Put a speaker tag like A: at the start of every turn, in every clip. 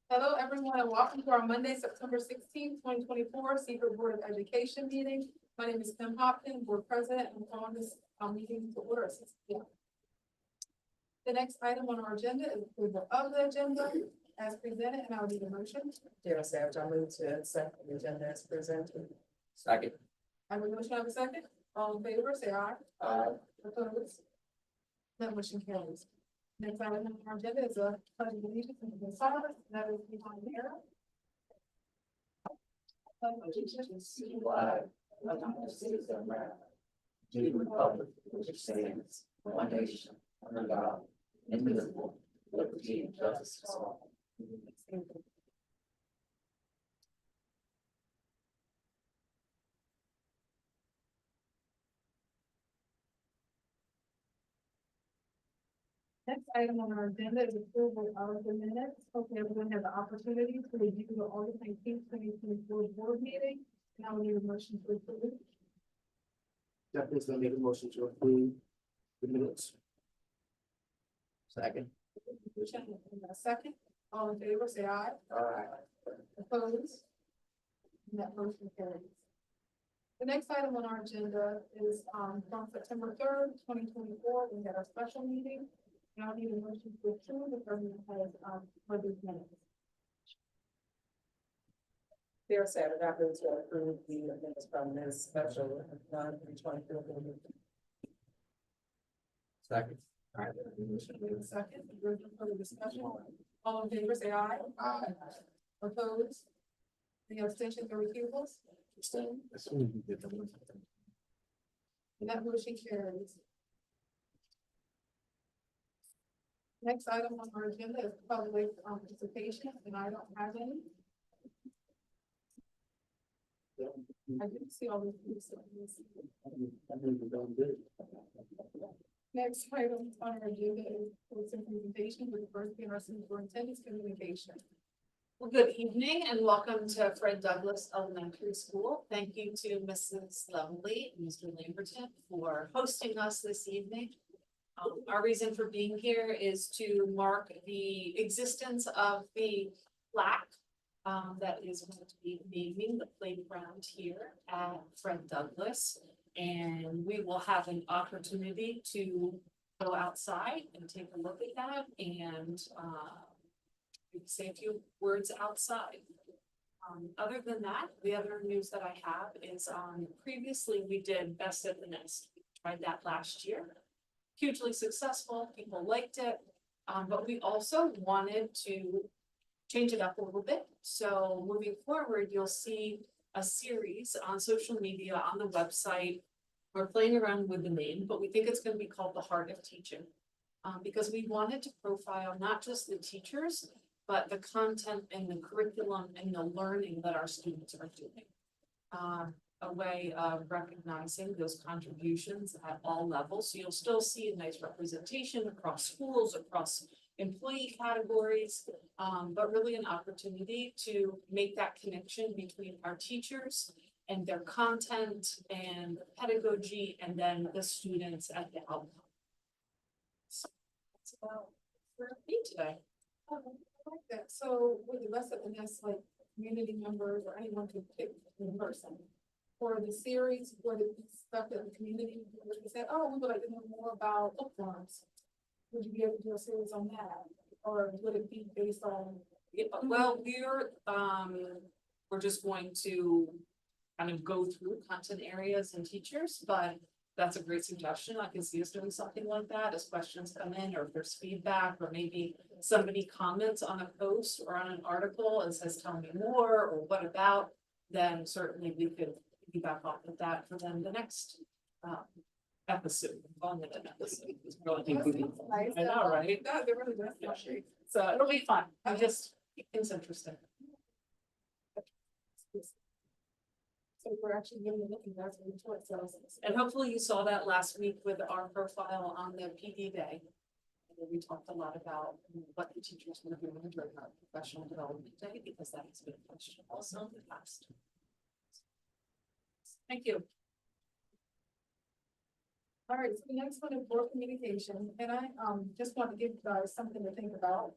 A: Hello, everyone, and welcome to our Monday, September 16th, 2024 Seaford Board of Education meeting. My name is Kim Hopkins, Board President, and we're on this meeting to order at 6 p.m. The next item on our agenda is approval of the agenda as presented, and I'll need a motion.
B: Dear Savage, I move to accept the agenda as presented.
C: Second.
A: I have a motion, I have a second. All in favor, say aye.
C: Aye.
A: Opposed? That motion carries. Next item on our agenda is a pledge of allegiance and the silence that is behind the arrow.
C: Allegiance to the flag of the United States of America, to the republic which stands one nation under God, indivisible, with liberty and justice for all.
A: Next item on our agenda is approval of the minutes. Hopefully everyone has the opportunity to review the August 19th, 2024 board meeting. Now we need a motion to approve.
C: Definitely gonna make a motion to approve the minutes. Second.
A: Motion and a second. All in favor, say aye. Opposed? And that motion carries. The next item on our agenda is from September 3rd, 2024. We had our special meeting. Now I need a motion to approve the president has for these minutes.
B: Dear Savage, I move to approve the minutes from this special 9/3/24 board meeting.
C: Second.
A: All right, motion made second. There's no further discussion. All in favor, say aye. Opposed? Any abstentions or recusals?
C: As soon as we get the one.
A: And that motion carries. Next item on our agenda is public participation, and I don't have any. I didn't see all these. Next item on our agenda is for some presentation with the first being our superintendent's communication.
D: Well, good evening and welcome to Fred Douglass Elementary School. Thank you to Mrs. Lovely and Mr. Lamberton for hosting us this evening. Our reason for being here is to mark the existence of the plaque that is going to be naming the playground here at Fred Douglass. And we will have an opportunity to go outside and take a look at that and say a few words outside. Other than that, the other news that I have is previously we did Best at the Nest. We tried that last year. Hugely successful, people liked it, but we also wanted to change it up a little bit. So moving forward, you'll see a series on social media, on the website. We're playing around with the name, but we think it's going to be called The Heart of Teaching, because we wanted to profile not just the teachers, but the content and the curriculum and the learning that our students are doing. A way of recognizing those contributions at all levels. So you'll still see a nice representation across schools, across employee categories, but really an opportunity to make that connection between our teachers and their content and pedagogy, and then the students at the outcome. So that's about for me today.
A: I like that. So with the rest of the nest, like community members or anyone can pick in person. For the series, for the stuff that the community members said, oh, we would like to know more about bookworms. Would you be able to do a series on that? Or would it be based on?
D: Well, we're just going to kind of go through content areas and teachers, but that's a great suggestion. I can see us doing something like that as questions come in, or if there's feedback, or maybe somebody comments on a post or on an article and says, tell me more, or what about, then certainly we could back off of that for them the next episode. On the episode. I know, right?
A: No, they're really good.
D: So it'll be fun. I just think it's interesting.
A: So we're actually getting looking at it.
D: And hopefully you saw that last week with our profile on the PD Day. And we talked a lot about what the teachers were doing during our professional development day, because that has been a question also in the past. Thank you.
A: All right, so the next one is board communication, and I just want to give you guys something to think about.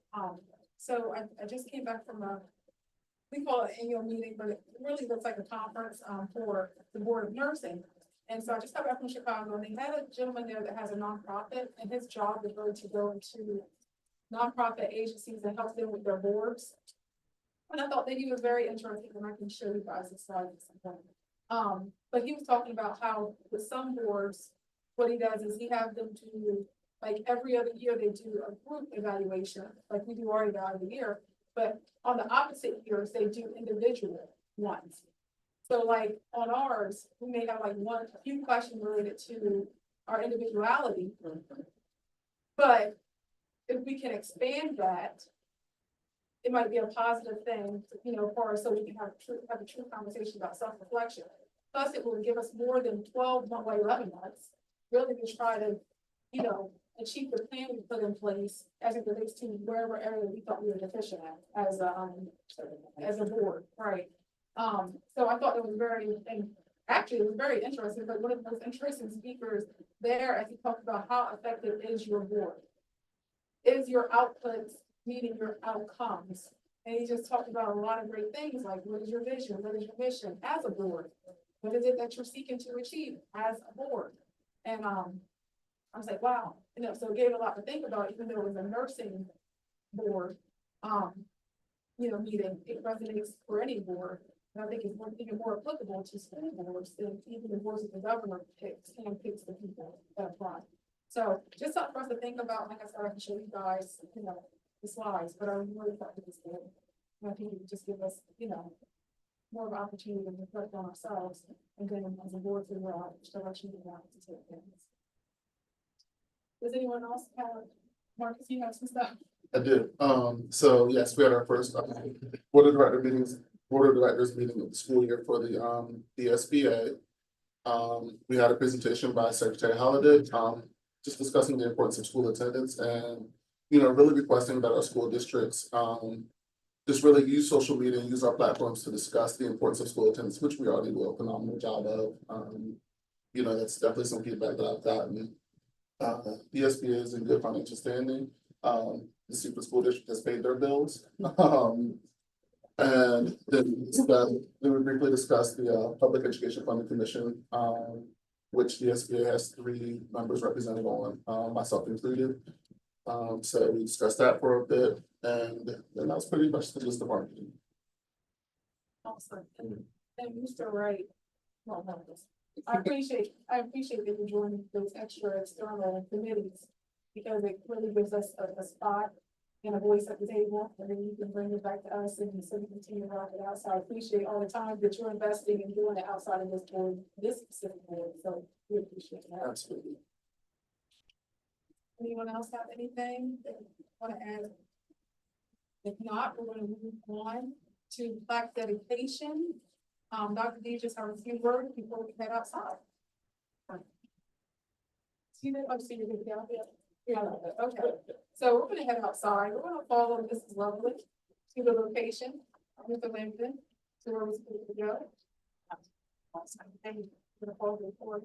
A: So I just came back from we call it annual meeting, but it really looks like a conference, for the Board of Nursing. And so I just got back from Chicago, and they had a gentleman there that has a nonprofit, and his job is really to go into nonprofit agencies and help them with their boards. And I thought that he was very interesting, and I can show you guys the slide at some point. But he was talking about how with some boards, what he does is he have them do, like every other year, they do a group evaluation, like we do our eval every year. But on the opposite years, they do individual ones. So like on ours, we may have like a few questions related to our individuality. But if we can expand that, it might be a positive thing, for us, so we can have a true conversation about self-reflection. Plus, it will give us more than 12 months, like 11 months, really to try to, achieve the plan we put in place as it relates to wherever area we thought we were deficient at as a board, right? So I thought it was actually it was very interesting, but one of the most interesting speakers there, as he talked about how effective is your board. Is your outputs meeting your outcomes? And he just talked about a lot of great things, like what is your vision, what is your mission as a board? What is it that you're seeking to achieve as a board? And I was like, wow, so it gave a lot to think about, even though it was a nursing board, meeting, it resonates for any board. And I think it's even more applicable to school boards than even the boards that the governor picks the people that apply. So just something for us to think about. Like I said, I can show you guys, the slides, but I really thought it was good. And I think it would just give us, more of an opportunity to reflect on ourselves, and then as a board figure out which direction we want to take things. Does anyone else have, Marcus, you have some stuff?
E: I did. So yes, we had our first board of directors meeting of the school year for the SBA. We had a presentation by Secretary Holliday, just discussing the importance of school attendance and, really requesting that our school districts, just really use social media and use our platforms to discuss the importance of school attendance, which we already do a phenomenal job of. That's definitely some feedback that I've gotten. The SBA is in good financial standing. The Seaford School District has paid their bills. And then we briefly discussed the Public Education Funding Commission, which the SBA has 3 members represented on, myself included. So we discussed that for a bit, and then that was pretty much the gist of our meeting.
A: Awesome. And Mr. Wright, well, Marcus, I appreciate that you joining those extra external committees, because it really gives us a spot and a voice at the table, and then you can bring it back to us, and so we continue to rock it out. So I appreciate all the time that you're investing and doing it outside of this board, this specific board, so we appreciate that.
E: Absolutely.
A: Anyone else have anything they want to add? If not, we're going to move on to plaque dedication. Dr. D just have a few words before we head outside. See that? Oh, see you down there. Yeah, okay. So we're gonna head outside. We're gonna follow Mrs. Lovely to the location of Mr. Lampton, to where we're supposed to go. Awesome. And we're gonna follow the board.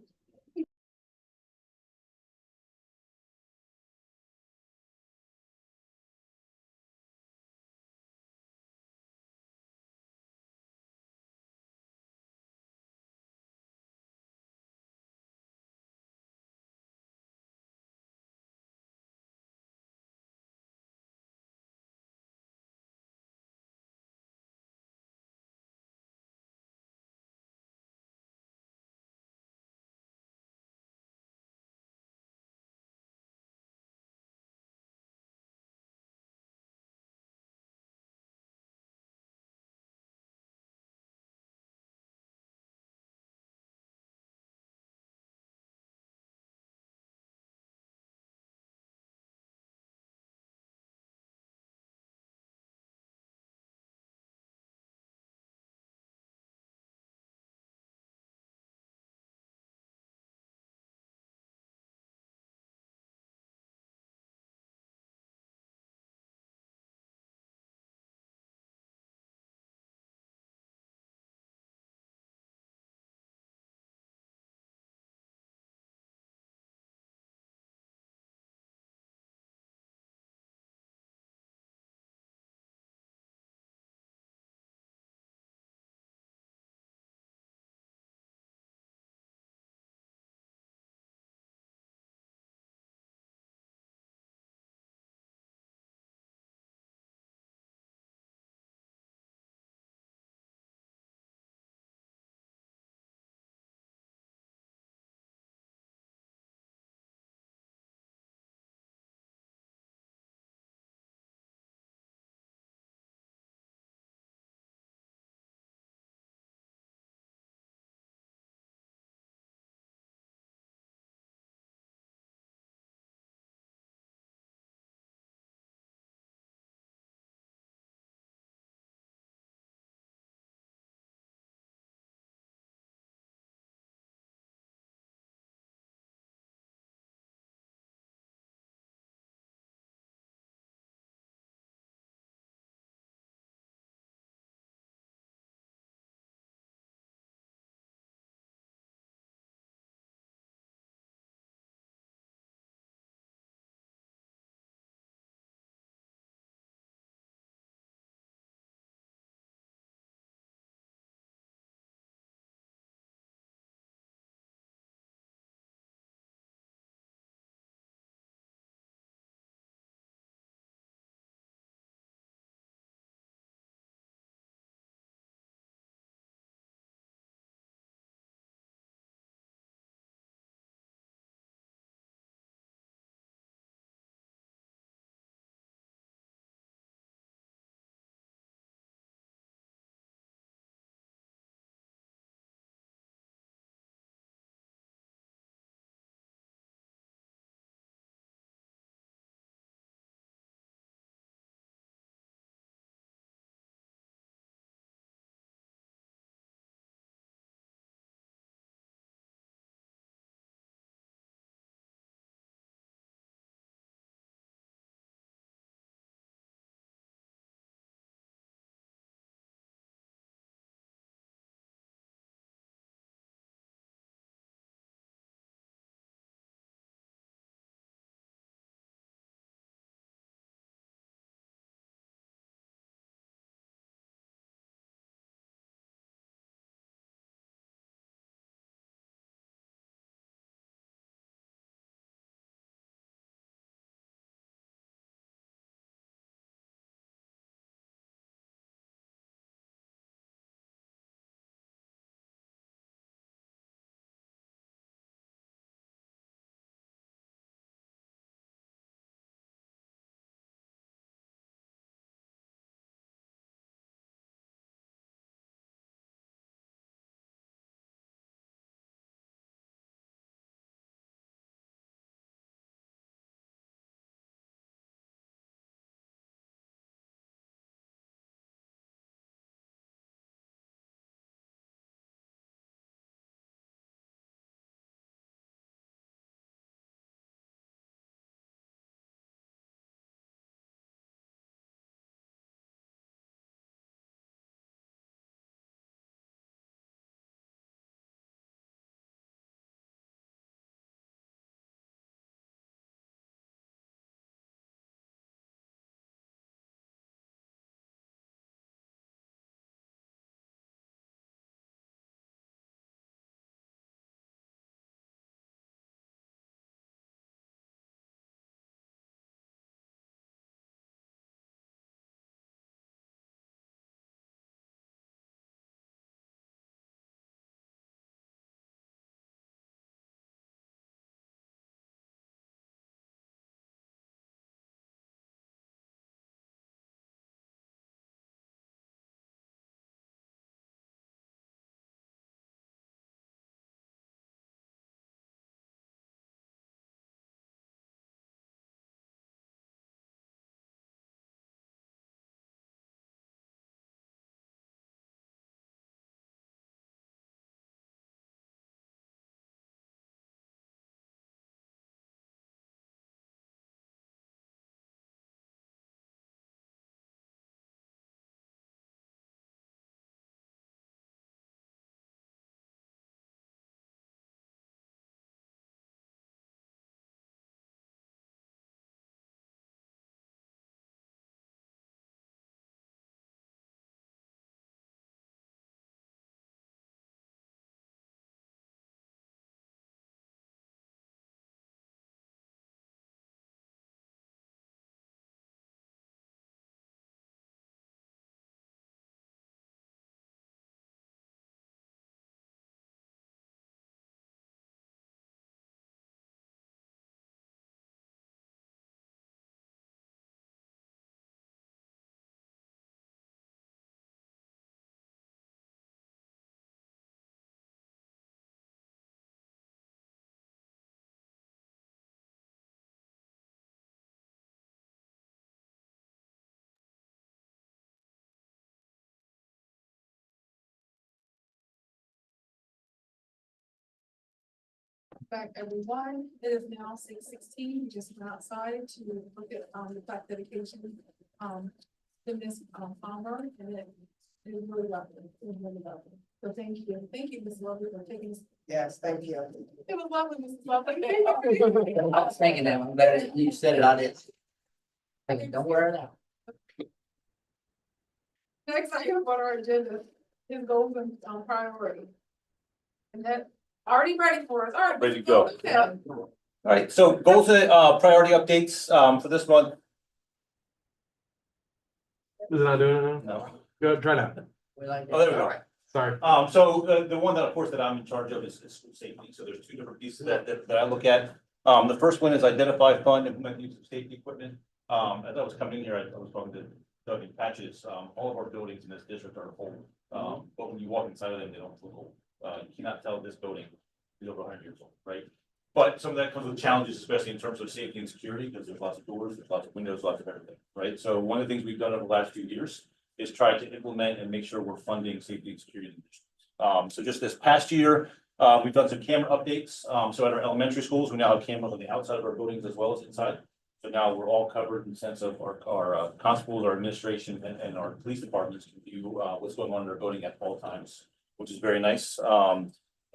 A: back, everyone. It is now 6:16. We just went outside to look at, the flag dedication, to Miss Palmer, and it was really lovely. It was really lovely. So thank you. Thank you, Ms. Lovely, for taking us.
B: Yes, thank you.
A: It was lovely, Mrs. Lovely.
C: I was thinking that, I'm glad you said it, I did. Thinking, don't wear it out.
A: Next item on our agenda is goals and, priority. And that already ready for us. All right.
F: Ready to go.
A: Yeah.
F: All right, so goals and priority updates for this month.
G: Is it not doing it now?
F: No.
G: Go, try now.
C: We like
F: Oh, there we
C: that.
F: go.
C: All right.
G: Sorry.
F: So the one that, of course, that I'm in charge of is school safety. So there's two different pieces that I look at. The first one is identify, fund, implement use of safety equipment. As I was coming in here, I was talking to Doug and Patches. All of our buildings in this district are old. But when you walk inside of them, they don't look old. You cannot tell this building is over 100 years old, right? But some of that comes with challenges, especially in terms of safety and security, because there's lots of doors, there's lots of windows, lots of everything, right? So one of the things we've done over the last few years is try to implement and make sure we're funding safety and security. So just this past year, we've done some camera updates. So at our elementary schools, we now have cameras on the outside of our buildings as well as inside. So now we're all covered in the sense of our constables, our administration, and our police departments can view what's going on in our building at all times, which is very nice.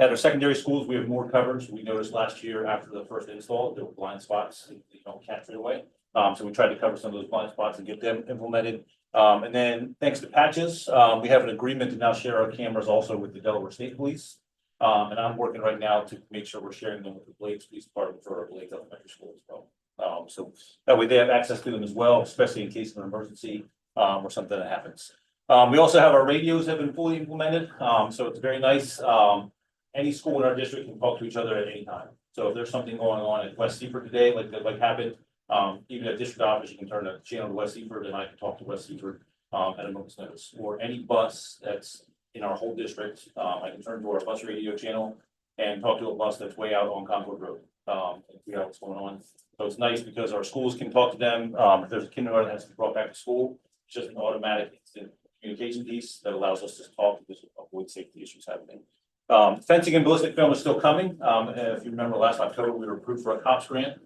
F: At our secondary schools, we have more coverage. We noticed last year after the first install, there were blind spots that you don't catch right away. So we tried to cover some of those blind spots and get them implemented. And then thanks to Patches, we have an agreement to now share our cameras also with the Delaware State Police. And I'm working right now to make sure we're sharing them with the Blades Police Department for our Blades Elementary School as well. So that way they have access to them as well, especially in case of an emergency or something that happens. We also have our radios have been fully implemented. So it's very nice. Any school in our district can talk to each other at any time. So if there's something going on at West Seaford today, like happened, even at district office, you can turn the channel to West Seaford and I can talk to West Seaford at a moment's notice. Or any bus that's in our whole district, I can turn to our bus radio channel and talk to a bus that's way out on Concord Road and figure out what's going on. So it's nice because our schools can talk to them. If there's a kindergarten that has to be brought back to school, it's just an automatic instant communication piece that allows us to talk to avoid safety issues happening. Fencing and ballistic film is still coming. If you remember last October, we were approved for a COPS grant.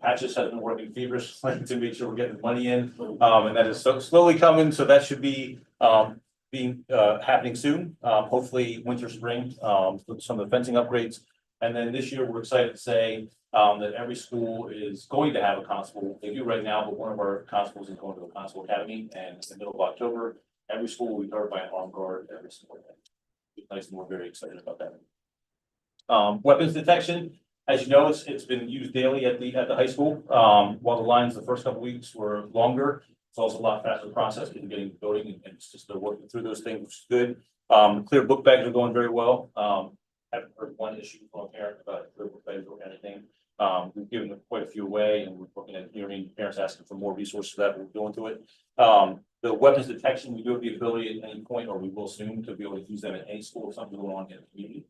F: Patches has been working feverishly to make sure we're getting the money in. And that is so slowly coming. So that should be happening soon. Hopefully winter, spring, with some of the fencing upgrades. And then this year, we're excited to say that every school is going to have a constable. They do right now, but one of our constables is going to a constable academy. And in the middle of October, every school will be covered by an armed guard every single day. Nice, and we're very excited about that. Weapons detection, as you know, it's been used daily at the high school. While the lines the first couple weeks were longer, it's also a lot faster process in getting the building, and it's just they're working through those things, which is good. Clear book bags are going very well. Haven't heard one issue from a parent about clear book bags or anything. We've given them quite a few away, and we're looking at hearing parents asking for more resources for that. We're going to it. The weapons detection, we do have the ability at any point, or we will soon, to be able to use them at any school if something's going on in the community.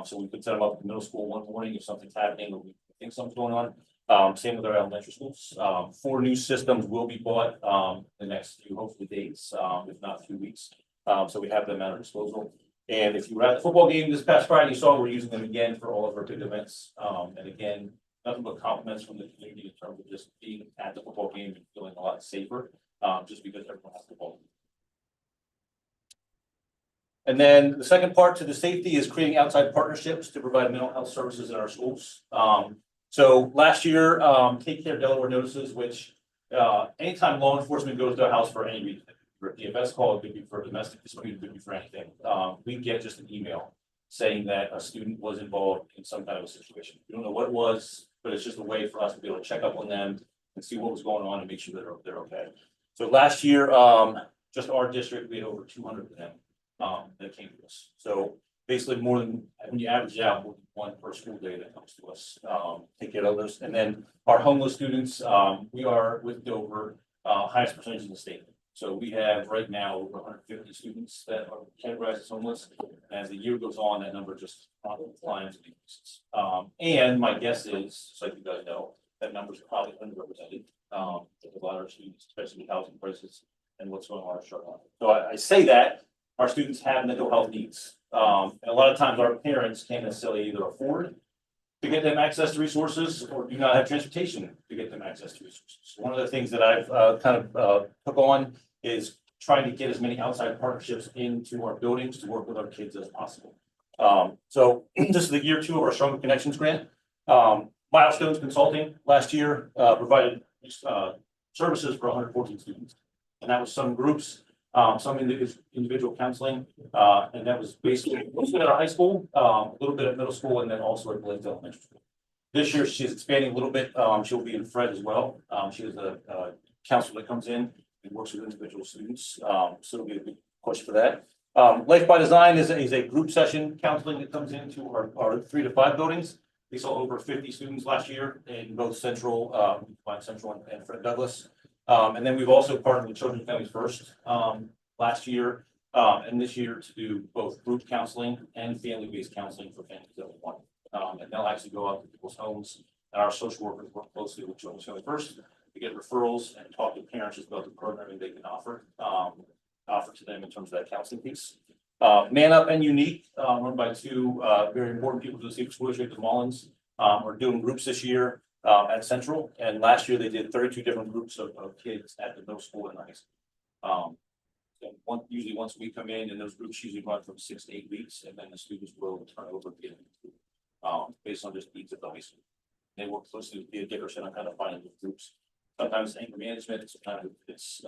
F: So we could set them up at the middle school one morning if something's happening or we think something's going on. Same with our elementary schools. 4 new systems will be bought the next few, hopefully, days, if not a few weeks. So we have them at our disposal. And if you were at the football game this past Friday, you saw we're using them again for all of our big events. And again, nothing but compliments from the community in terms of just being at the football game and feeling a lot safer. Just because everyone has the ball. And then the second part to the safety is creating outside partnerships to provide mental health services in our schools. So last year, Take Care Delaware notices, which anytime law enforcement goes to a house for any reason, for a DFS call, it could be for a domestic dispute, it could be for anything. We get just an email saying that a student was involved in some kind of a situation. We don't know what it was, but it's just a way for us to be able to check up on them and see what was going on and make sure that they're okay. So last year, just our district, we had over 200 of them that came to us. So basically more than, when you average it out, more than 1 per school day that comes to us, take care of others. And then our homeless students, we are with Dover, highest percentage in the state. So we have right now over 150 students that are categorized as homeless. As the year goes on, that number just climbs and increases. And my guess is, just like you guys know, that number is probably underrepresented. With a lot of our students, especially with housing prices and what's going on in our short market. So I say that our students have mental health needs. And a lot of times our parents can't necessarily either afford to get them access to resources or do not have transportation to get them access to resources. So one of the things that I've took on is trying to get as many outside partnerships into our buildings to work with our kids as possible. So this is the year 2 of our Stronger Connections grant. Milestones Consulting last year provided services for 114 students. And that was some groups, some individual counseling, and that was basically mostly at our high school, a little bit at middle school, and then also at Blake Elementary School. This year, she's expanding a little bit. She'll be in Fred as well. She is a counselor that comes in and works with individual students. So it'll be a big push for that. Life by Design is a group session counseling that comes into our 3 to 5 buildings. We saw over 50 students last year in both Central and Fred Douglass. And then we've also partnered with Children and Families First last year and this year to do both group counseling and family-based counseling for families that want. And they'll actually go out to people's homes, and our social workers work closely with Children and Families First to get referrals and talk to parents just about the programming they can offer to them in terms of that counseling piece. Man Up and Unique, run by 2 very important people to the Seaford School District, the Mullins, are doing groups this year at Central. And last year they did 32 different groups of kids at the middle school and high school. And usually once we come in, and those groups usually run from 6 to 8 weeks, and then the students will turn over again based on just needs of the high school. They work closely with the Dickerson on kind of finding the groups. Sometimes anger management, sometimes it's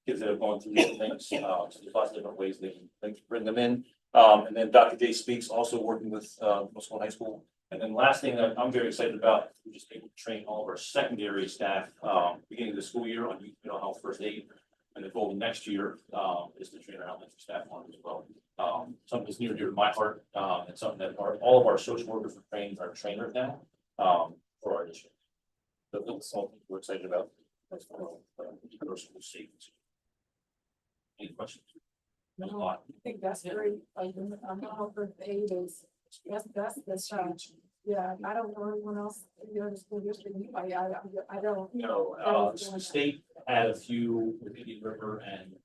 F: kids that are going through different things. So there's lots of different ways they can bring them in. And then Dr. J Speaks, also working with middle school and high school. And then last thing that I'm very excited about, we're just able to train all of our secondary staff beginning of the school year on youth mental health first aid. And the goal next year is to train our elementary staff on it as well. Something that's near and dear to my heart, and something that all of our social workers are trainers now for our district. So that's something we're excited about. That's school safety. Any questions? There's a lot.
A: I think that's great. Like, I'm not for aid is, that's the challenge. Yeah, I don't know anyone else in the other school district. I don't.
F: No, state had a few with Indian River and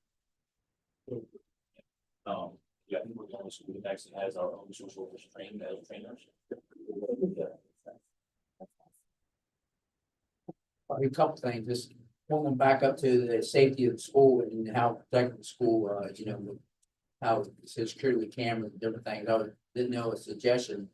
F: yeah, I think we're the only school that actually has our own social workers trained as trainers.
C: A couple things, just going back up to the safety of the school and how protecting the school, how security cameras and different things. I didn't know a suggestion.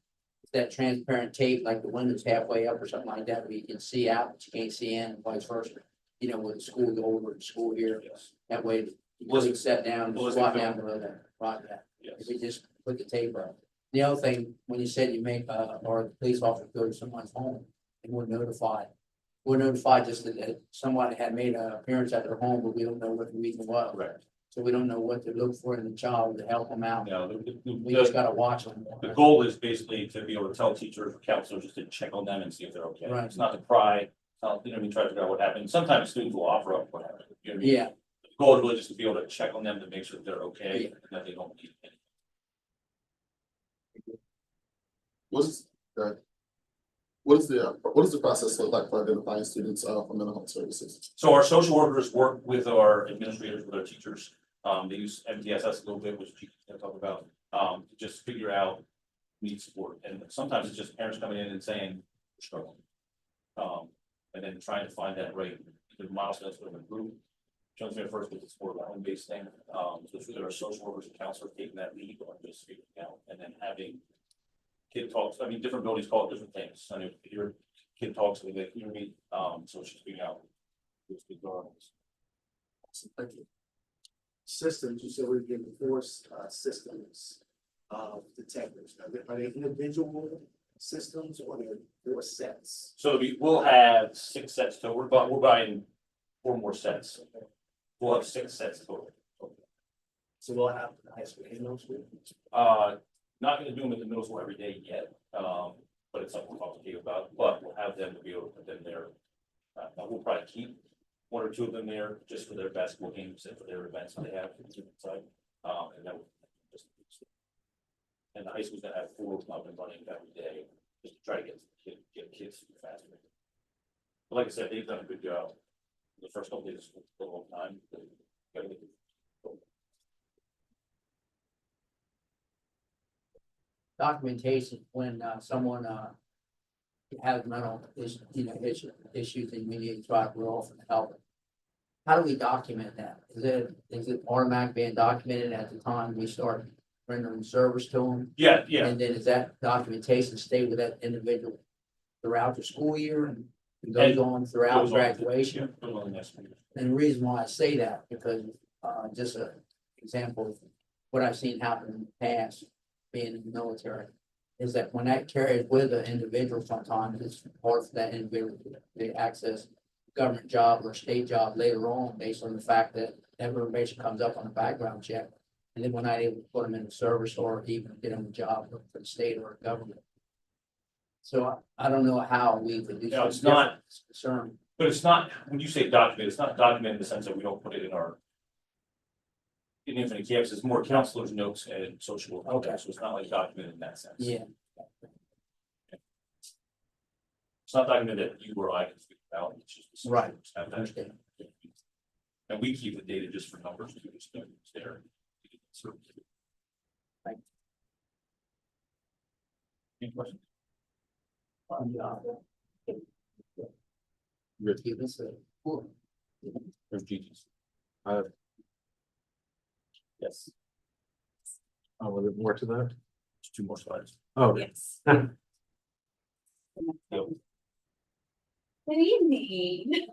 C: That transparent tape, like the windows halfway up or something like that, where you can see out, but you can't see in, and vice versa. With the school, go over to school here, that way you can set down, squat down below that, right that. If we just put the tape up. The other thing, when you said you make, or the police officer go to someone's home, and we're notified. We're notified just that someone had made an appearance at their home, but we don't know what the reason was.
F: Correct.
C: So we don't know what to look for in the child to help them out.
F: No,
C: We just gotta watch them.
F: the goal is basically to be able to tell teachers or counselors just to check on them and see if they're okay.
C: Right.
F: It's not to pry, try to figure out what happened. Sometimes students will offer up what happened. You know what I mean?
C: Yeah,
F: The goal is really just to be able to check on them to make sure that they're okay and that they don't need anything.
E: What is the process look like for identifying students for mental health services?
F: So our social workers work with our administrators, with our teachers. They use MTSS a little bit, which you can talk about, to just figure out need support. And sometimes it's just parents coming in and saying, we're struggling. And then trying to find that right, the milestones for the group. Jones me first with it's more of a home-based thing. So it's really our social workers and counselors taking that lead on just figuring out and then having kid talks. I mean, different buildings call it different things. I know your kid talks with it, you know what I mean? So it's just figuring out who's the girls.
H: Thank you. Systems, you said we're getting 4 systems of detectors. Are they individual systems or they're 4 sets?
F: So we'll have 6 sets. So we're buying 4 more sets. We'll have 6 sets total.
H: So we'll have the high school and middle school.
F: Not gonna do them in the middle school every day yet, but it's something we'll talk to you about, but we'll have them to be able to put them there. We'll probably keep 1 or 2 of them there just for their basketball games and for their events that they have inside. And that will just. And the high school's gonna have 4 up and running every day, just to try to get kids faster. But like I said, they've done a good job. The first couple days was a long time.
C: documentation when someone has mental issues and we need to try to roll for help. How do we document that? Is it automatic being documented at the time we start rendering service to them?
F: Yeah,
C: And then is that documentation stay with that individual throughout the school year and goes
F: And
C: on throughout
F: Goes on.
C: graduation?
F: Yeah, goes on the next year.
C: And the reason why I say that, because, just an example of what I've seen happen in the past, being in the military, is that when that carries with an individual, sometimes it's hard for that individual to access government job or state job later on, based on the fact that that information comes up on a background check. And then we're not able to put them in the service or even get them a job for the state or government. So I don't know how we could do.
F: No, it's not.
C: Concern.
F: But it's not, when you say document, it's not documented in the sense that we don't put it in our. In Infinite Campus, it's more counselors' notes and social work.
C: Okay.
F: So it's not like documented in that sense.
C: Yeah.
F: It's not documented that you or I can speak about, it's just. the social
C: Right.
F: workers have that.
C: Understand.
F: And we keep the data just for numbers too, it's there.
C: Thank
F: Any questions?
C: Keep this, cool.
F: There's Gigi's. Yes,
G: Oh, was it more to that?
F: there's 2 more slides.
G: Oh,
D: Yes.
F: Yep.
I: Good evening.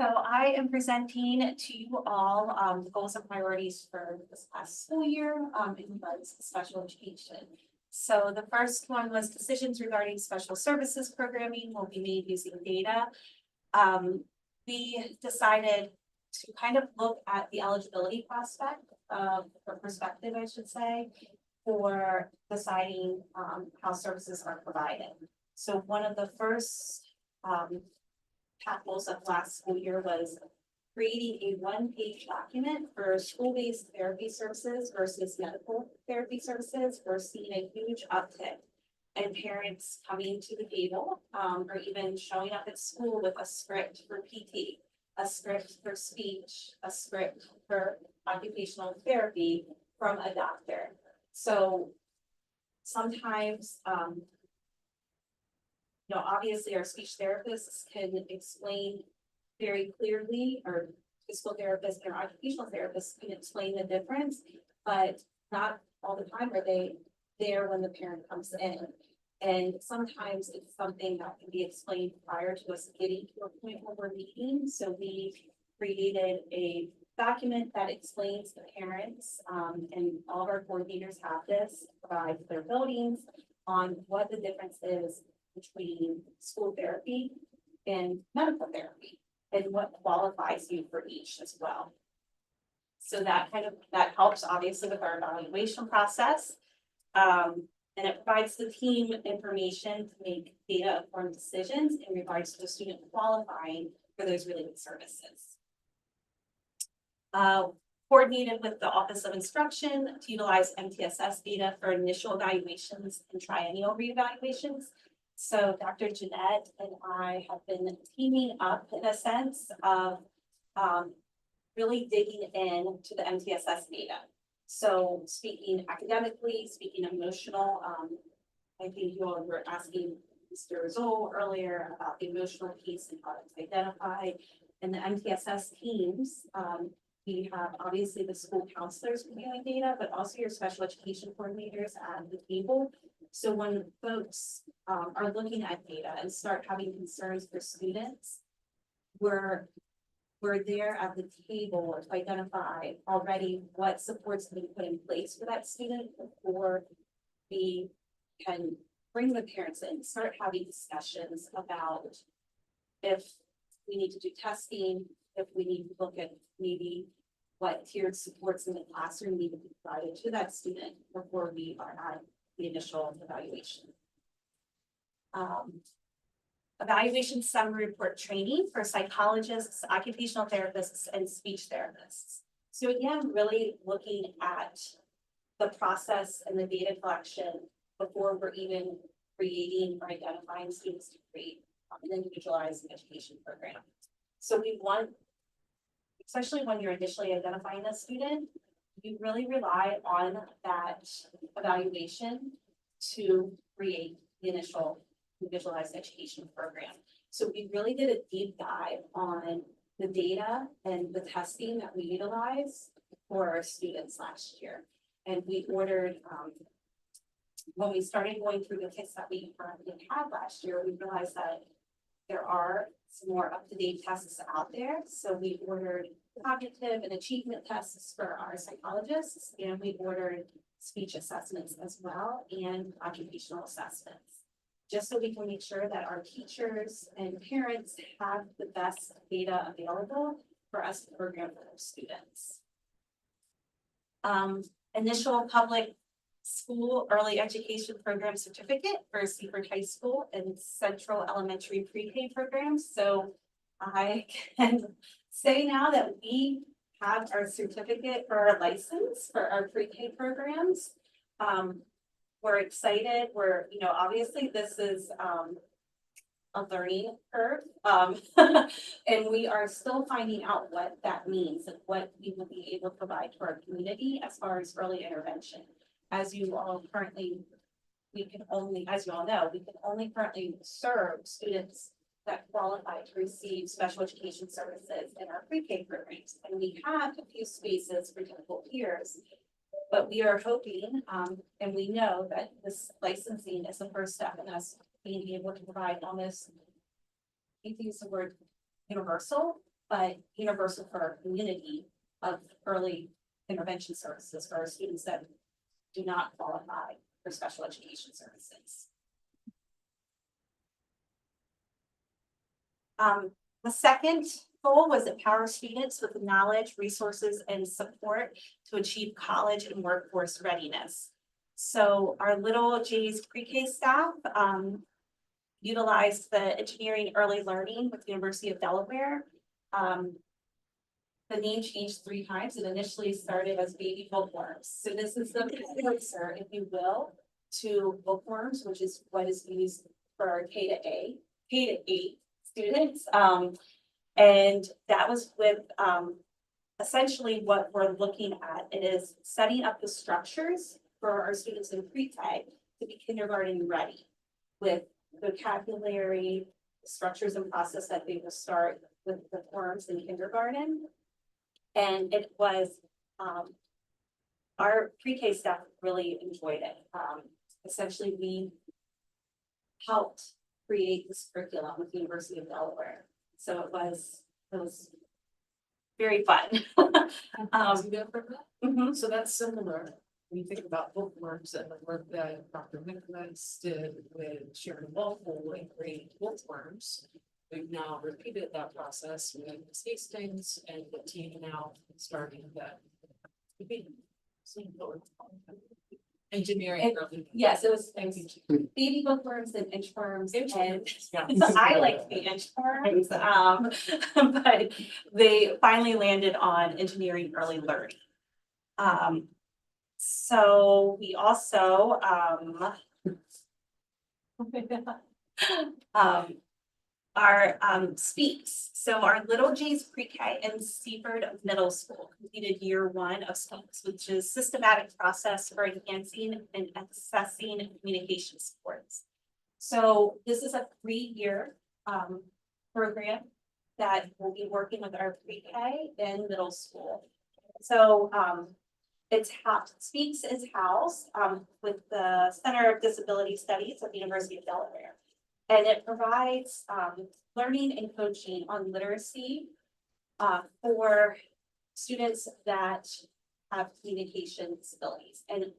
I: So I am presenting to you all the goals and priorities for this past school year in regards to special education. So the first one was decisions regarding special services programming will be made using data. We decided to kind of look at the eligibility prospect or perspective, I should say, for deciding how services are provided. So one of the first tackles of last school year was creating a one-page document for school-based therapy services versus medical therapy services. We're seeing a huge uptick in parents coming to the table or even showing up at school with a script for PT, a script for speech, a script for occupational therapy from a doctor. So sometimes, obviously our speech therapists can explain very clearly, or physical therapists and occupational therapists can explain the difference, but not all the time are they there when the parent comes in. And sometimes it's something that can be explained prior to us getting to a point where we're meeting. So we created a document that explains the parents, and all of our coordinators have this, provide their buildings on what the difference is between school therapy and medical therapy and what qualifies you for each as well. So that helps obviously with our evaluation process. And it provides the team information to make data informed decisions in regards to the student qualifying for those related services. Coordinated with the Office of Instruction to utilize MTSS data for initial evaluations and triennial reevaluations. So Dr. Jeanette and I have been teaming up in a sense of really digging into the MTSS data. So speaking academically, speaking emotional, I think you all were asking Mr. Zoll earlier about the emotional piece and how it's identified. And the MTSS teams, we have obviously the school counselors reviewing data, but also your special education coordinators at the table. So when folks are looking at data and start having concerns for students, we're there at the table to identify already what supports have been put in place for that student before we can bring the parents in, start having discussions about if we need to do testing, if we need to look at maybe what tiered supports in the classroom need to be provided to that student before we are at the initial evaluation. Evaluation summary report training for psychologists, occupational therapists, and speech therapists. So again, really looking at the process and the data collection before we're even creating or identifying students to create an individualized education program. So we want, especially when you're initially identifying a student, you really rely on that evaluation to create the initial individualized education program. So we really did a deep dive on the data and the testing that we utilize for our students last year. And we ordered, when we started going through the kits that we currently had last year, we realized that there are some more up-to-date tests out there. So we ordered cognitive and achievement tests for our psychologists, and we ordered speech assessments as well, and occupational assessments, just so we can make sure that our teachers and parents have the best data available for us to program for their students. Initial public school early education program certificate for Seaford High School and Central Elementary Pre-K programs. So I can say now that we have our certificate for our license for our pre-K programs. We're excited. We're, you know, obviously this is a learning curve. And we are still finding out what that means and what we will be able to provide to our community as far as early intervention. As you all currently, as you all know, we can only currently serve students that qualify to receive special education services in our pre-K programs. And we have a few spaces for difficult peers, but we are hoping, and we know that this licensing is the first step in us being able to provide almost, I use the word universal, but universal for our community of early intervention services for our students that do not qualify for special education services. The second goal was empower students with knowledge, resources, and support to achieve college and workforce readiness. So our Little J's pre-K staff utilized the engineering early learning with the University of Delaware. The name changed 3 times. It initially started as baby bookworms. So this is the precursor, if you will, to bookworms, which is what is used for our K-8 students. And that was with essentially what we're looking at. It is setting up the structures for our students in pre-K to be kindergarten ready with vocabulary, structures and process that they will start with the forms in kindergarten. And it was, our pre-K staff really enjoyed it. Essentially, we helped create this curriculum with the University of Delaware. So it was very fun. Mhm.
A: So that's similar, when you think about bookworms and the work that Dr. Nicholas did with Sharon Walpole and creating bookworms. We've now repeated that process with Ms. Hastings and the team now starting that. Engineering.
I: Yes, it was baby bookworms and inchworms, and
A: Yeah.
I: I like the inchworms, but they finally landed on engineering early learning. So we also our Speaks. So our Little J's pre-K and Seaford Middle School completed year 1 of Speaks, which is systematic process for enhancing and assessing communication supports. So this is a 3-year program that will be working with our pre-K and middle school. So Speaks is housed with the Center of Disability Studies at the University of Delaware. And it provides learning and coaching on literacy for students that have communication disabilities, and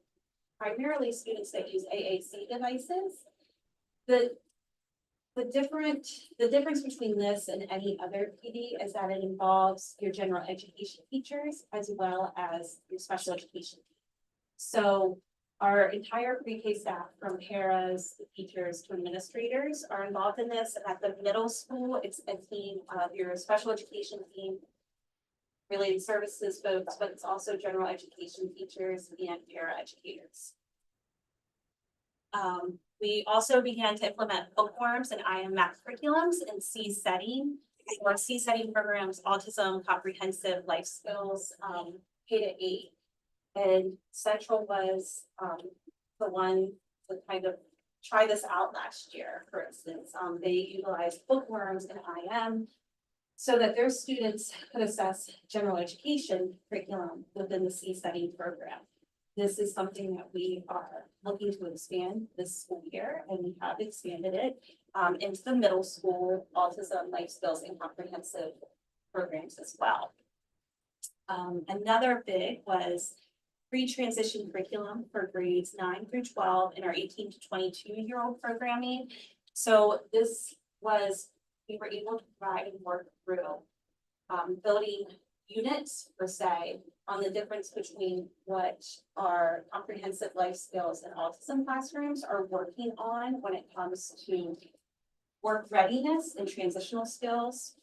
I: primarily students that use AAC devices. The difference between this and any other PD is that it involves your general education teachers as well as your special education. So our entire pre-K staff, from paras, teachers to administrators, are involved in this. And at the middle school, it's a team of your special education team, related services folks, but it's also general education teachers and para educators. We also began to implement bookworms and IM math curriculums in C setting. Or C setting programs, autism, comprehensive life skills, K-8. And Central was the one to kind of try this out last year, for instance. They utilized bookworms and IM so that their students could assess general education curriculum within the C study program. This is something that we are looking to expand this school year, and we have expanded it into the middle school, autism, life skills, and comprehensive programs as well. Another big was pre-transition curriculum for grades 9 through 12 in our 18 to 22-year-old programming. So this was, we were able to provide and work through building units per se on the difference between what our comprehensive life skills and autism classrooms are working on when it comes to work readiness and transitional skills,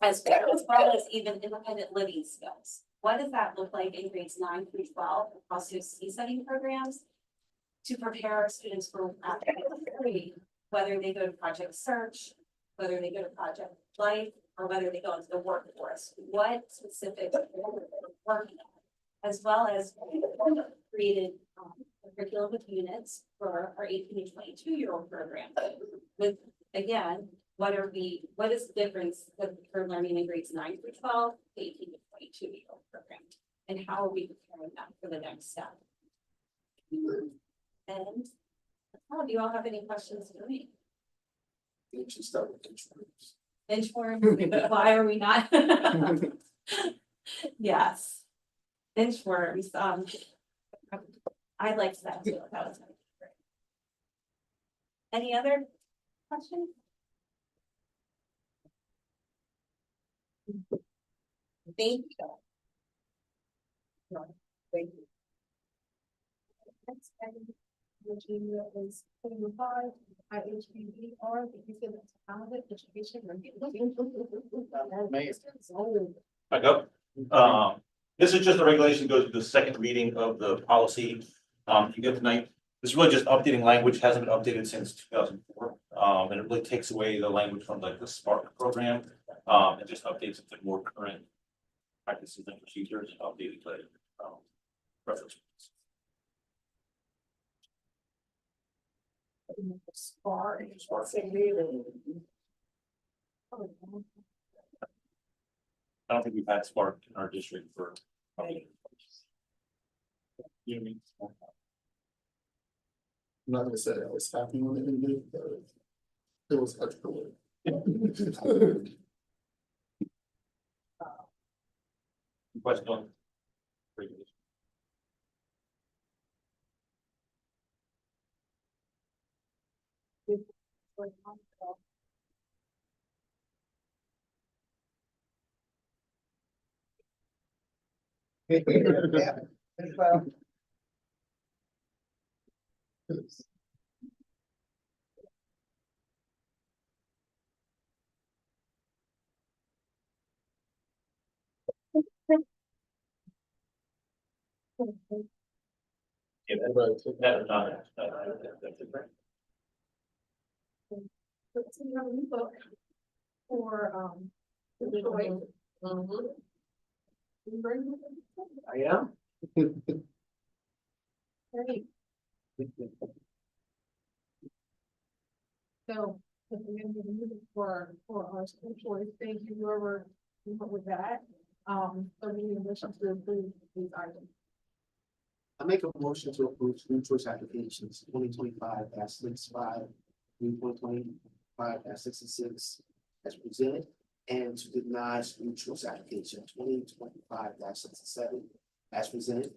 I: as well as even independent living skills. What does that look like in grades 9 through 12 across those C study programs to prepare our students for academic, whether they go to Project Search, whether they go to Project Life, or whether they go into the workforce? What specific working on, as well as created a curriculum with units for our 18 to 22-year-old program. With again, what is the difference that we're learning in grades 9 through 12, 18 to 22-year-old program, and how are we preparing them for the next step? And do you all have any questions for me?
H: You should start with insurance.
I: Inchworms, why are we not? Yes. Inchworms, I liked that too, that was my favorite. Any other questions? Thank you.
B: Thank you.
A: Next item, Virginia is 25, IHBBR, the Youth and Talented Education.
F: I go. This is just a regulation, goes to the second reading of the policy. You get tonight, this is really just updating language, hasn't been updated since 2004. And it really takes away the language from like the Spark program, and just updates it to more current practices and procedures, updated to reference.
A: Spark.
F: I don't think we've had Spark in our district for. You know what I mean?
E: I'm not gonna say I was happy when it ended, but it was much cooler.
F: Question on.
B: Well,
F: Yeah, that is not. That's different.
A: So we have a new book for, the joy. You bring it?
H: I am.
A: Great. So, if we're gonna be moving for our school choice, thank you whoever came up with that. So we need a motion to approve these items.
H: I make a motion to approve school choice applications 2025-65, 2025-66 as presented, and to deny school choice application 2025-67 as presented,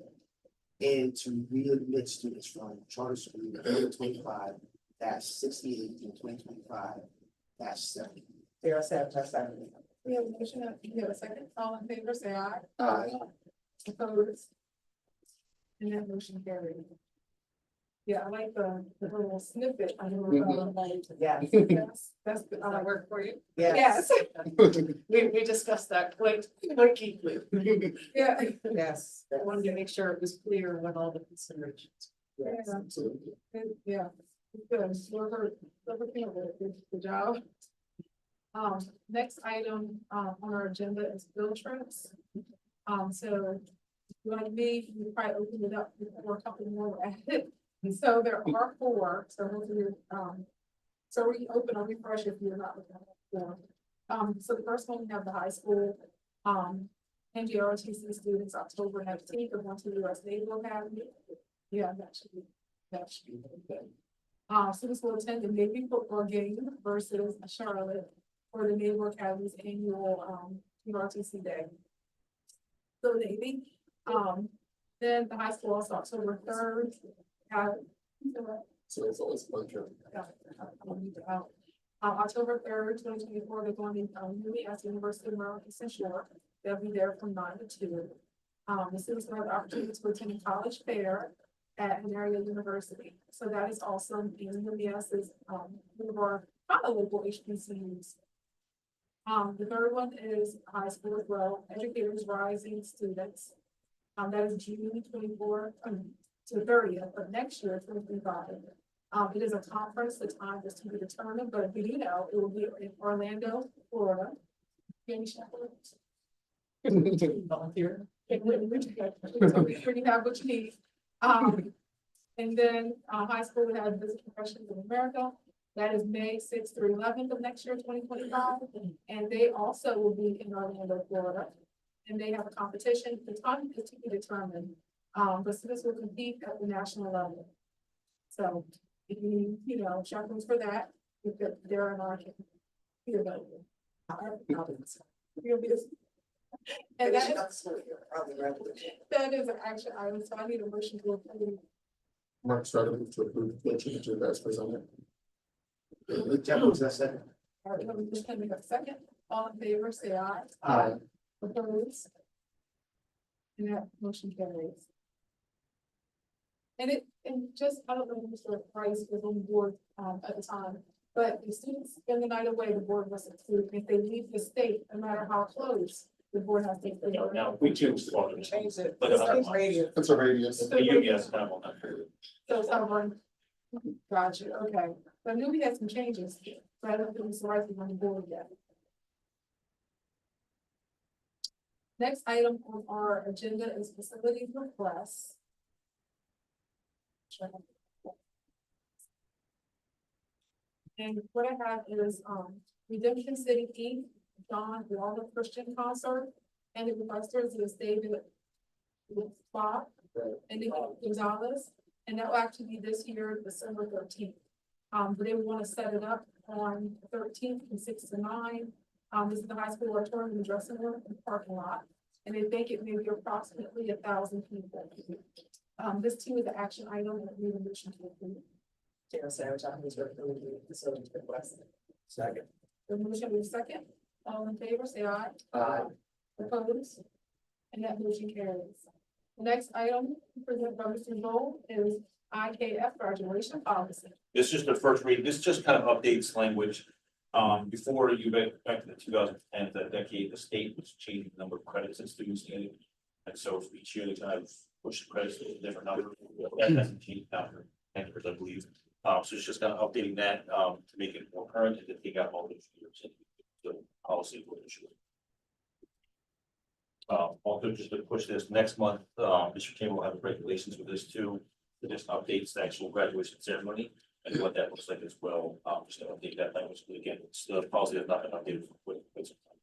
H: and to readmit students from charter school 2025-68 and 2025-70.
B: Sarah said, that's that.
A: We have a motion, we have a second, all in favor, say aye.
H: Aye.
A: Opposed? And that motion carried. Yeah, I like the little snippet. I know,
B: Yes.
A: that's good. I work for you.
B: Yes.
D: We discussed that quite deeply.
A: Yeah.
B: Yes.
D: I wanted to make sure it was clear what all the considerations.
B: Yes.
E: Absolutely.
A: Yeah, it's good. Good job. Next item, on our agenda is bill trips. So, like me, you probably open it up for a couple more at it. So there are four, so hopefully, so we open or refresh if you're not looking at four. So the first one, we have the high school, NGROTC students, October 19th, are going to the US Naval Academy. Yeah, that should be good. Students will attend the Navy football game versus Charlotte for the Naval Academy's annual, ROTC day. So Navy, then the high school also October 3rd, have,
E: So it's always a pleasure.
A: October 3rd, 2024, they're going to, UAS University of Maryland, Eastern Shore. They'll be there from 9 to 2. The students will have the opportunity to attend a college fair at an area university. So that is awesome. And UAS is, one of our kind of local HBCUs. The third one is high school as well, Educators Rising Students. That is June 24th to the 30th of next year, 2025. It is a conference, the time is to be determined, but we do know it will be in Orlando, Florida. Any chaperones?
B: Volunteer.
A: So we pretty have what you need. And then, high school, we have Visit Professions of America. That is May 6th through 11th of next year, 2025. And they also will be in Orlando, Florida. And they have a competition, the time is to be determined. But students will compete at the national level. So if you need, chaperones for that, if they're in our here available. And that is an action item, so I need a motion to approve.
E: Mark started to approve the change as presented.
H: Jeffers, that's it.
A: All right, let me just have a second. All in favor, say aye.
H: Aye.
A: Opposed? And that motion carries. And just, I don't know if Mr. Price was on board, at the time, but the students spend the night away, the board must approve. If they leave the state, no matter how close, the board has to.
F: Now, we choose to.
B: Change it.
F: But
B: Change radius.
E: It's a radius.
F: The UBS kind of on that period.
A: So it's over. Gotcha, okay. But I knew we had some changes, but I don't think Mr. Rice is on the board yet. Next item on our agenda is facilities requests. And what I have is, Redemption City Inc., John Waller Christian Concert, and the requesters is David Bob and Nick Gonzalez, and that will actually be this year, December 13th. But they want to set it up on the 13th from 6 to 9. This is the high school auditorium and dressing room and parking lot, and they think it may be approximately 1,000 people. This too is an action item that we motion to approve.
B: Chair Savage, I move to approve the facility request.
H: Second.
A: The motion is second. All in favor, say aye.
H: Aye.
A: Opposed? And that motion carries. The next item presented by Mr. Gold is IKF graduation policy.
F: This is just the first reading. This just kind of updates language. Before you went back to the 2010, that decade, the state was changing the number of credits that students needed. And so each year they kind of push the credits to a different number. That hasn't changed now for 10 years, I believe. So it's just kind of updating that to make it more current and to take out all those years and the policy will issue. Also just to push this next month, Mr. King will have regulations with this too. It just updates the actual graduation ceremony and what that looks like as well. Just to update that language, but again, it's the policy has not been updated for quite some time.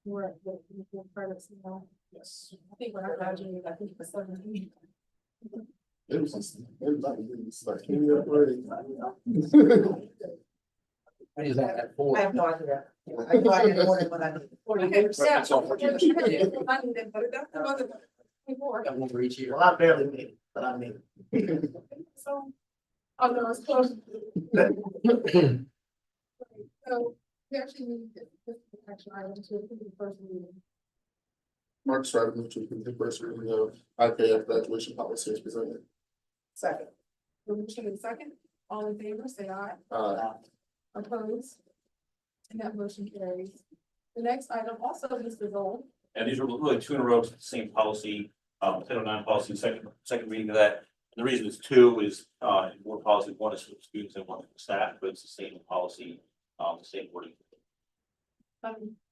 A: We're at the credits now.
F: Yes.
A: I think when I graduated, I think it was 17.
E: It was just, everybody was like, give me a break.
H: Is that at 4?
B: I have no idea. I know I had more than what I need.
A: Okay, yeah.
F: That's all.
A: I knew that, but that's the other before.
H: Got one for each year. Well, I barely made it, but I made it.
A: So, oh, no, it's close. So, we actually need this action item to approve the first reading.
E: Mark started to approve the first reading of IKF graduation policy as presented.
B: Second.
A: The motion is second. All in favor, say aye. Opposed? And that motion carries. The next item also is the goal.
F: And these are really two in a row, it's the same policy, 1009 policy, second reading of that. And the reason it's two is, in board policy, one is for the students and one for the staff, but it's the same policy, the same wording.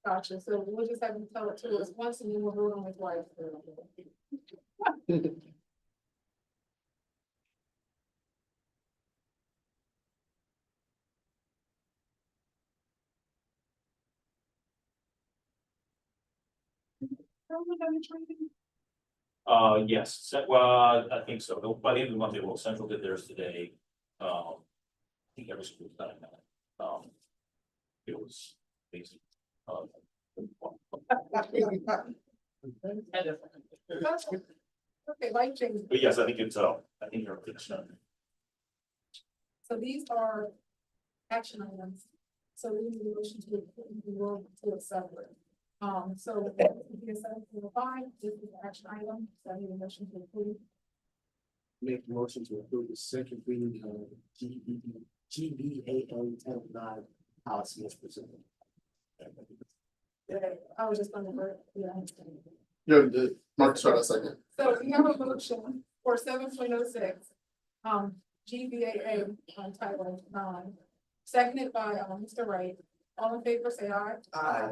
A: Gotcha. So we'll just have you tell it to us once and then we'll vote on it twice.
F: Yes, well, I think so. By the end of the month, they will. Central did theirs today. I think every school's done it now. It was basic.
A: Okay, life change.
F: But yes, I think it's, I think you're finished.
A: So these are action items. So we need a motion to accept it. So the 7.5, this is the action item, so I need a motion to approve.
H: Make a motion to approve the second reading of GBAO Title IX policy as presented.
A: I was just gonna work, yeah.
E: Yeah, the Mark, start a second.
A: So we have a motion for 7.06, GBAA on Title IX, seconded by, Mr. Wright. All in favor, say aye.
H: Aye.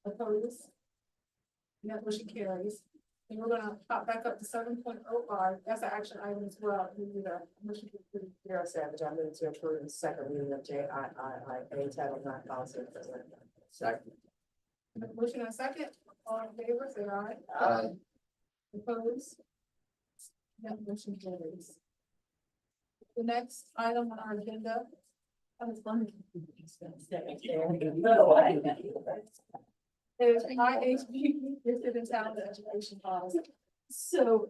A: Opposed? That motion carries. And we're gonna pop back up to 7.05, that's an action item as well. We need a motion to approve.
B: Sarah Savage, I move to approve the second reading of JIIIA Title IX policy as presented.
H: Second.
A: Motion and a second, all in favor, say aye.
H: Aye.
A: Opposed? That motion carries. The next item on our agenda. That was funny. Is IHB gifted and talented education policy.
J: So,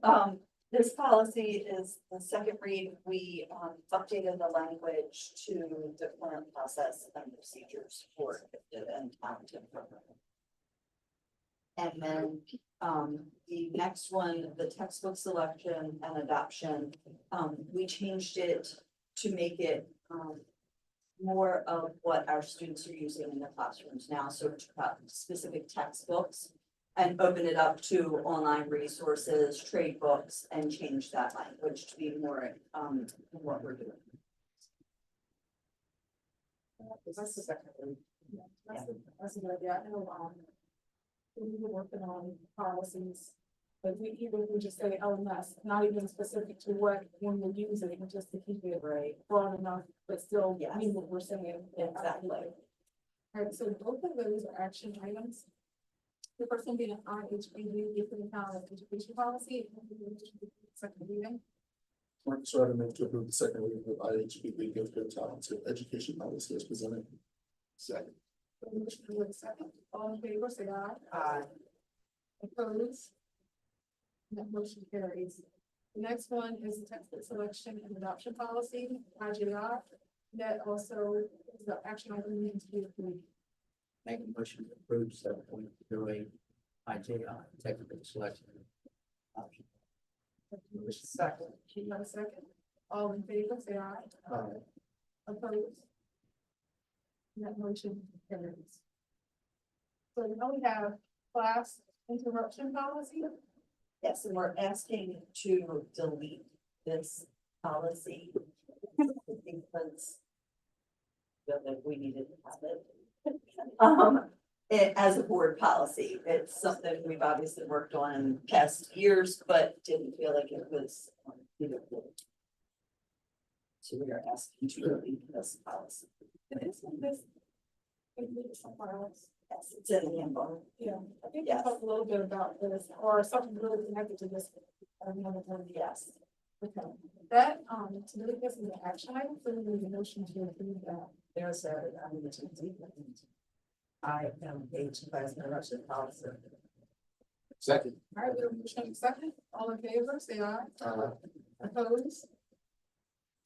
J: this policy is the second read. We, updated the language to the current process and procedures for gifted and talented program. And then, the next one, the textbook selection and adoption, we changed it to make it, more of what our students are using in the classrooms now, so to cut specific textbooks and open it up to online resources, trade books, and change that language to be more, what we're doing.
B: That's the second reading.
A: That's a good idea. I know, we were working on policies. But we even would just say LMS, not even specific to what when we're using it, just to keep it
J: Right.
A: broad enough, but still
J: Yes.
A: mean what we're saying.
J: Exactly.
A: All right, so both of those are action items. The first one being IHBU, gifted and talented education policy. Second reading.
E: Mark, start a move to approve the second reading of IHB gifted and talented education policy as presented.
H: Second.
A: Motion with a second. All in favor, say aye.
B: Aye.
A: Opposed? That motion carries. The next one is the textbook selection and adoption policy, IJR. That also is the action item needs to be approved.
C: Make a motion to approve 7.08 IJI technical selection. Option.
B: Second.
A: Keep on a second. All in favor, say aye.
H: Aye.
A: Opposed? That motion carries. So now we have class interruption policy.
J: Yes, and we're asking to delete this policy because that we needed to have it. It as a board policy, it's something we've obviously worked on in past years, but didn't feel like it was either. So we are asking to delete this policy.
A: And it's in this. It's somewhere else.
J: Yes, it's in the handbook.
A: Yeah, I think we
J: Yes.
A: talked a little bit about this, or something really connected to this.
J: Yes.
A: Okay, that, to really get some action item, so we need a motion to approve that.
B: Sarah Savage, I move to IMH class interruption policy.
H: Second.
A: All right, we have a motion and a second, all in favor, say aye. Opposed?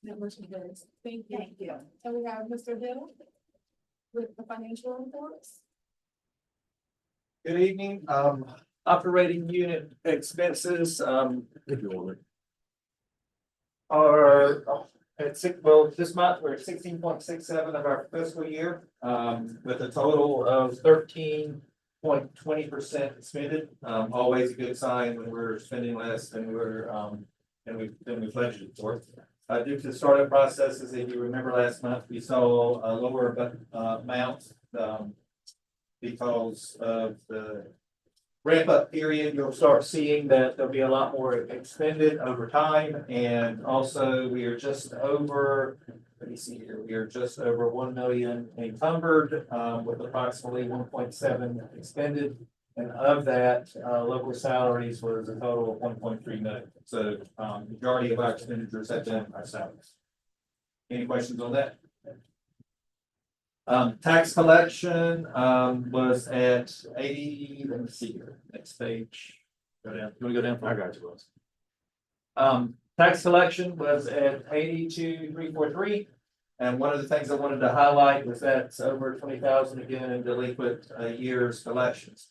A: That motion carries. Thank you.
J: Thank you.
A: And we have Mr. Hill with the financial reports.
G: Good evening, operating unit expenses,
H: If you want.
G: are at well, this month, we're at 16.67 of our fiscal year, with a total of 13.20% expended. Always a good sign when we're spending less than we're, than we budgeted for. Due to the startup processes, if you remember last month, we saw a lower, amount, because of the ramp up period. You'll start seeing that there'll be a lot more expended over time. And also we are just over, let me see here, we are just over 1 million encumbered, with approximately 1.7 expended. And of that, local salaries was a total of 1.3 million. So, majority of our expenditures have been our salaries. Any questions on that? Tax collection, was at 80, let me see here, next page. Go down, you wanna go down? I got you, Ross. Tax collection was at 82,343. And one of the things I wanted to highlight was that's over 20,000 again in delinquent years collections.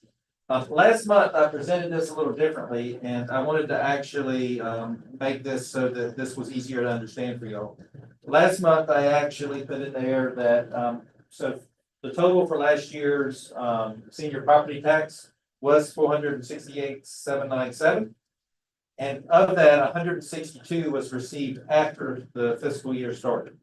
G: Last month, I presented this a little differently, and I wanted to actually make this so that this was easier to understand for y'all. Last month, I actually put in there that, so the total for last year's senior property tax was 468,797. And of that, 162 was received after the fiscal year started.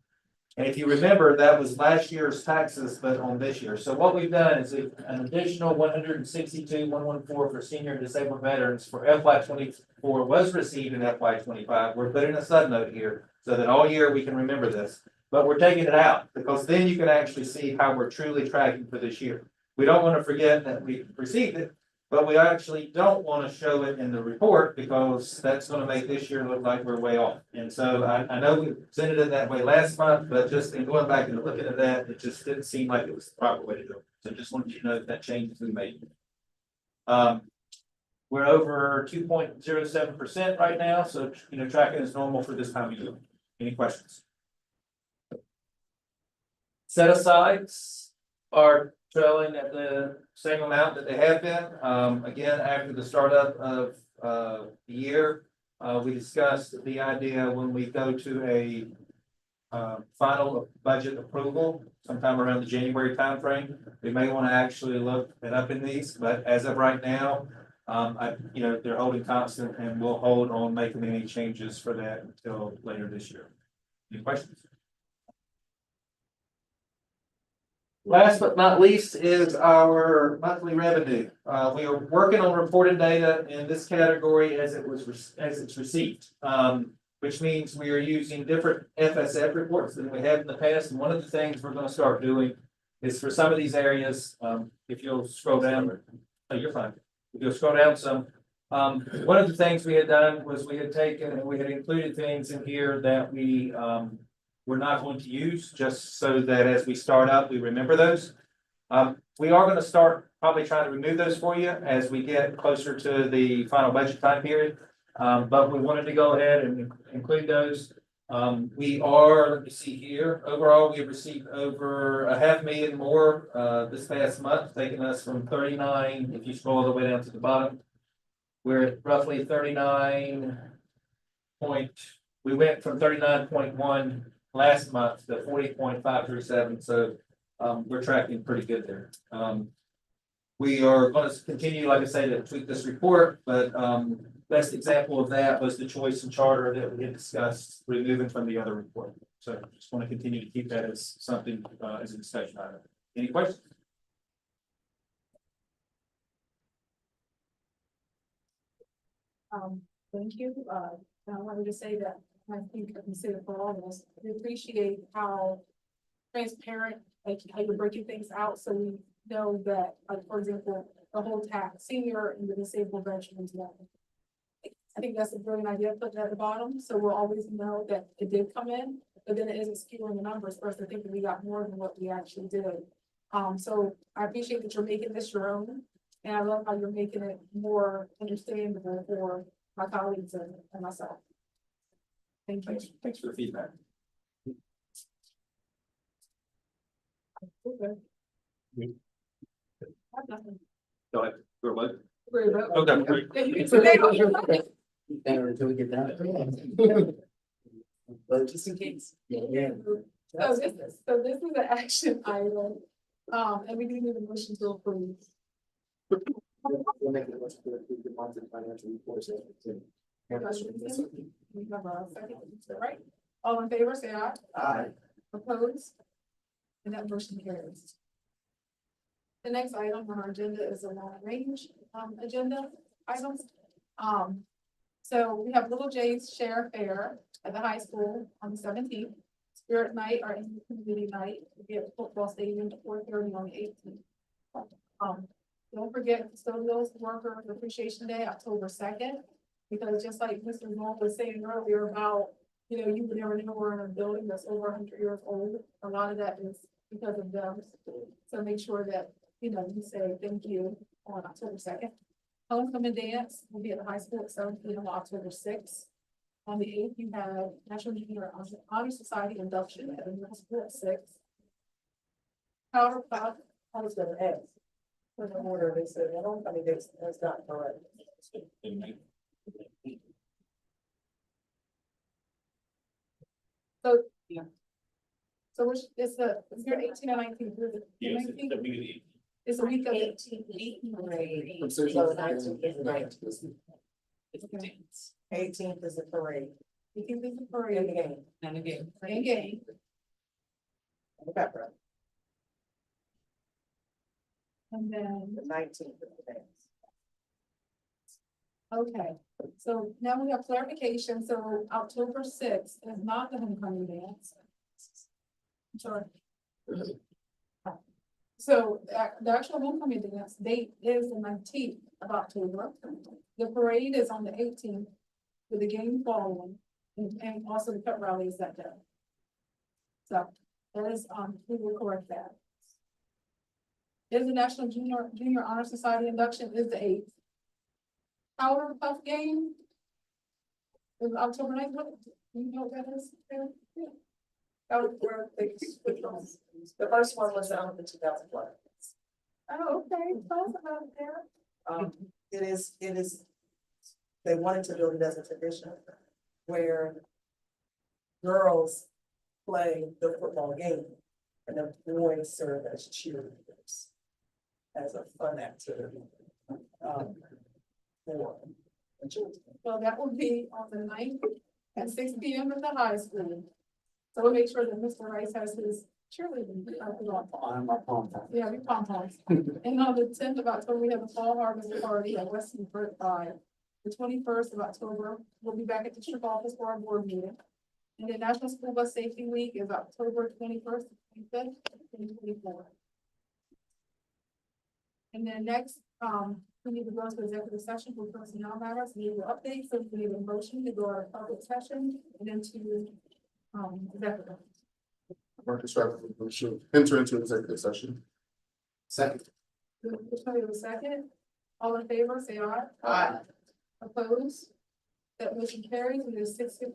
G: And if you remember, that was last year's taxes, but on this year. So what we've done is an additional 162,114 for senior and disabled veterans for FY 24 was received in FY 25. We're putting a sub note here so that all year we can remember this. But we're taking it out because then you can actually see how we're truly tracking for this year. We don't want to forget that we received it, but we actually don't want to show it in the report because that's going to make this year look like we're way off. And so I know we presented it that way last month, but just in going back and looking at that, it just didn't seem like it was the proper way to do it. So just wanted you to know that change we made. We're over 2.07% right now, so tracking is normal for this time of year. Any questions? Set asides are trailing at the same amount that they have been. Again, after the startup of the year, we discussed the idea when we go to a final budget approval sometime around the January timeframe, we may want to actually look it up in these, but as of right now, they're holding constant and we'll hold on making any changes for that until later this year. Any questions? Last but not least is our monthly revenue. We are working on reported data in this category as it's received, which means we are using different FSF reports than we have in the past. And one of the things we're going to start doing is for some of these areas, if you'll scroll down, oh, you're fine. If you'll scroll down some, one of the things we had done was we had taken and we had included things in here that we're not going to use just so that as we start up, we remember those. We are going to start probably trying to remove those for you as we get closer to the final budget time period. But we wanted to go ahead and include those. We are, let me see here, overall, we've received over 500,000 more this past month, taking us from 39, if you scroll all the way down to the bottom, we're at roughly 39 point, we went from 39.1 last month to 40.537. So we're tracking pretty good there. We are going to continue, like I say, to tweak this report, but best example of that was the choice and charter that we had discussed removing from the other report. So just want to continue to keep that as something as a discussion item. Any questions?
A: Thank you. I wanted to say that I think I can say it for all of us. We appreciate how transparent, like how you're breaking things out, so we know that, like, for example, the whole tax, senior and the disabled veterans. I think that's a brilliant idea, put that at the bottom, so we'll always know that it did come in, but then it isn't skewing the numbers for us to think that we got more than what we actually did. So I appreciate that you're making this your own, and I love how you're making it more understandable for my colleagues and myself. Thank you.
G: Thanks for the feedback.
A: Okay.
G: Go ahead. Go ahead.
A: Okay.
G: Okay.
A: You can say that.
C: Better until we get down.
H: But just in case.
C: Yeah.
A: So this is an action item, and we do need a motion to approve.
H: We'll make it much clearer through the monthly financial reports.
A: We have a second, right? All in favor, say aye.
H: Aye.
A: Opposed? And that motion carries. The next item on our agenda is a long range, agenda items. So we have Little J's Share Fair at the high school on the 17th. Spirit Night, our community night, will be at the football stadium at 4:30 on the 18th. Don't forget custodial worker appreciation day, October 2nd. Because just like Mr. Moore was saying earlier about, you would never know we're in a building that's over 100 years old. A lot of that is because of them. So make sure that, you say thank you on October 2nd. Homecoming dance will be at the high school at 7 p.m. on October 6th. On the 8th, you have National Junior Honor Society induction at the middle school at 6. Power Puff,
B: I was gonna ask. For the order, they said, that's not correct.
A: so which is you're 18 or 19?
F: Yes,
A: 19?
F: the meeting.
A: It's a week of it.
B: 18th.
E: Conversation.
B: So 19th is 19th.
F: It's a dance.
B: 18th is the parade.
A: You can do the
B: In
A: parade
B: the game.
D: And again.
A: and game.
B: The pepper.
A: And then,
B: The 19th is the dance.
A: okay, so now we have clarification. So October 6th is not the homecoming dance. I'm sorry. So the actual homecoming dance date is the 19th of October. The parade is on the 18th with the game following and also the pep rally is that day. So that is, we will correct that. Is the National Junior Honor Society induction is the 8th. Power Puff game is October 9th. What, do you know what that is? Yeah.
B: That was where they switched ones. The first one was the 2001.
A: Oh, okay, tell us about it there.
B: It is, they wanted to build it as a tradition where girls play the football game and the boys serve as cheerleaders as a fun activity. For the children.
A: So that will be on the 9th at 6 p.m. in the high school. So we'll make sure that Mr. Rice has his cheerleading.
H: I'm a pom pom.
A: Yeah, we pom-poms. And on the 10th of October, we have a fall harvest party at West Seaford 5. The 21st of October, we'll be back at the district office for our board meeting. And the National School Bus Safety Week is October 21st, 25th, 2024. And then next, we need to go to executive session for personnel matters, need to update, so we need a motion to go to public session and then to, executive.
E: Marcus Stratford, we should enter into executive session.
H: Second.
A: Which one is the second? All in favor, say aye.
H: Aye.
A: Opposed? That motion carries, it is 6:50.